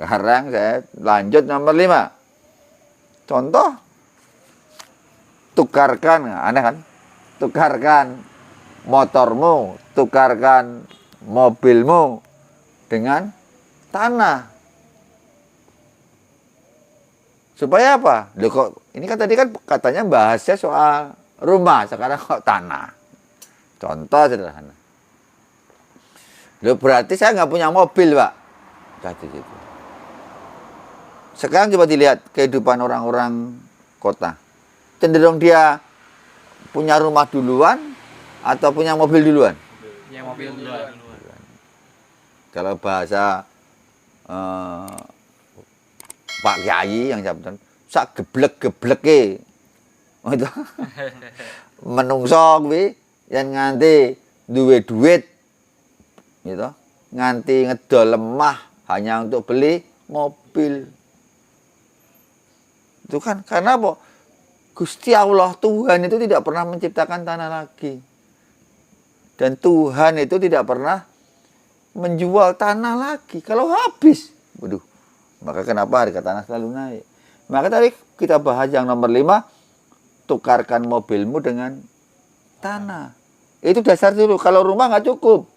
Sekarang saya lanjut nomor 5. Contoh, tukarkan, aneh kan? Tukarkan motormu, tukarkan mobilmu dengan tanah. Supaya apa? Loh kok ini kan tadi kan katanya bahasnya soal rumah, sekarang kok tanah. Contoh sederhana. Loh berarti saya nggak punya mobil, Pak. Jadi gitu. Sekarang coba dilihat kehidupan orang-orang kota. Cenderung dia punya rumah duluan atau punya mobil duluan? Punya mobil duluan. Kalau bahasa Pak Kiai yang jabatan, sak geblek-gebleke. Oh itu. Menungso kuwi yen nganti duwe duit gitu, nganti ngedol lemah hanya untuk beli mobil. Itu kan karena apa? Gusti Allah Tuhan itu tidak pernah menciptakan tanah lagi. Dan Tuhan itu tidak pernah menjual tanah lagi. Kalau habis, waduh, maka kenapa harga tanah selalu naik? Maka tadi kita bahas yang nomor 5, tukarkan mobilmu dengan tanah. Itu dasar dulu. Kalau rumah nggak cukup,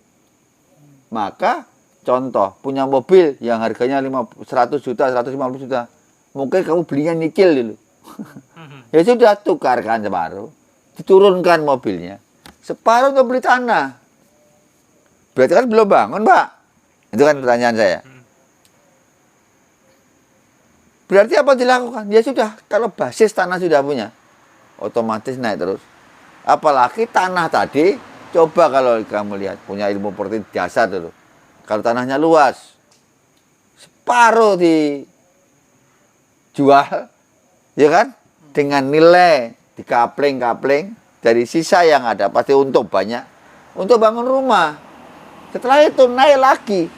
maka contoh punya mobil yang harganya 100 juta, 150 juta. Mungkin kamu belinya nyicil dulu. Ya sudah, tukarkan separuh. Diturunkan mobilnya. Separuh untuk beli tanah. Berarti kan belum bangun, Pak. Itu kan pertanyaan saya. Berarti apa dilakukan? Ya sudah, kalau basis tanah sudah punya, otomatis naik terus. Apalagi tanah tadi, coba kalau kamu lihat, punya ilmu properti dasar dulu. Kalau tanahnya luas, separuh dijual, ya kan? Dengan nilai dikapling-kapling, dari sisa yang ada pasti untung banyak untuk bangun rumah. Setelah itu naik lagi,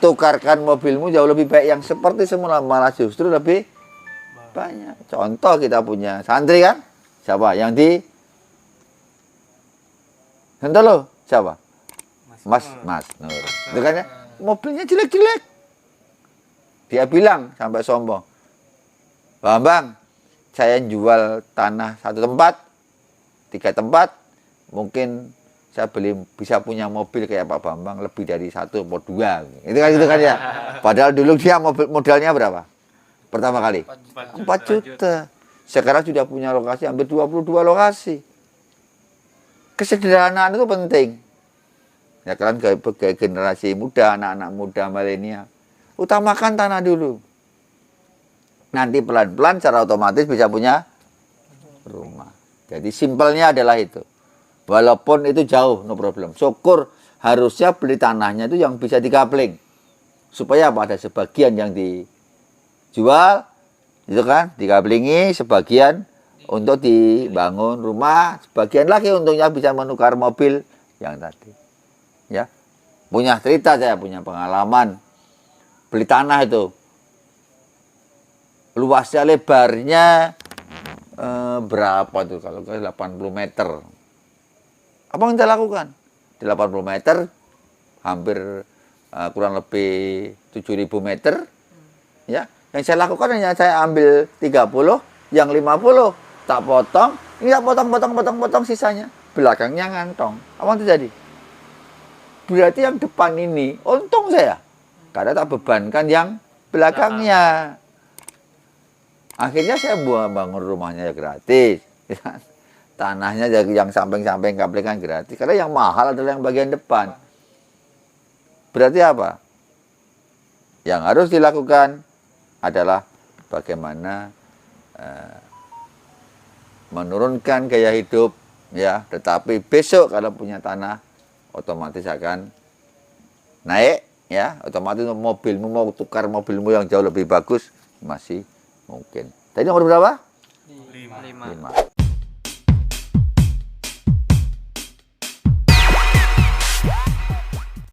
tukarkan mobilmu jauh lebih baik yang seperti semula, malah justru lebih banyak. Contoh kita punya santri kan, siapa yang di Sentolo, siapa? Mas Nur. Itu kan ya, mobilnya jelek-jelek. Dia bilang sampai sombong, Bambang, saya jual tanah 1 tempat, 3 tempat, mungkin saya bisa punya mobil kayak Pak Bambang lebih dari 1 atau 2. Itu kan gitu kan ya. Padahal dulu dia modalnya berapa? Pertama kali 4 juta. Sekarang sudah punya lokasi hampir 22 lokasi. Kesederhanaan itu penting. Ya kan ke generasi muda, anak-anak muda milenial. Utamakan tanah dulu. Nanti pelan-pelan secara otomatis bisa punya rumah. Jadi simpelnya adalah itu. Walaupun itu jauh, no problem. Syukur harusnya beli tanahnya itu yang bisa dikapling. Supaya apa? Ada sebagian yang dijual, itu kan, dikaplingi, sebagian untuk dibangun rumah, sebagian lagi untungnya bisa menukar mobil yang tadi. Ya, punya cerita saya, punya pengalaman. Beli tanah itu. Luasnya, lebarnya berapa tuh kalau 80 meter. Apa yang kita lakukan? Di 80 meter, hampir kurang lebih 7.000 meter. Ya, yang saya lakukan hanya saya ambil 30, yang 50 tak potong, ini tak potong sisanya. Belakangnya ngantong. Apa yang terjadi? Berarti yang depan ini untung saya. Karena tak bebankan yang belakangnya. Akhirnya saya bangun rumahnya ya gratis. Tanahnya yang samping-samping kaplingan gratis. Karena yang mahal adalah yang bagian depan. Berarti apa? Yang harus dilakukan adalah bagaimana menurunkan gaya hidup, ya. Tetapi besok kalau punya tanah, otomatis akan naik, ya. Otomatis mobilmu mau tukar mobilmu yang jauh lebih bagus masih mungkin. Tadi nomor berapa? 5. 5.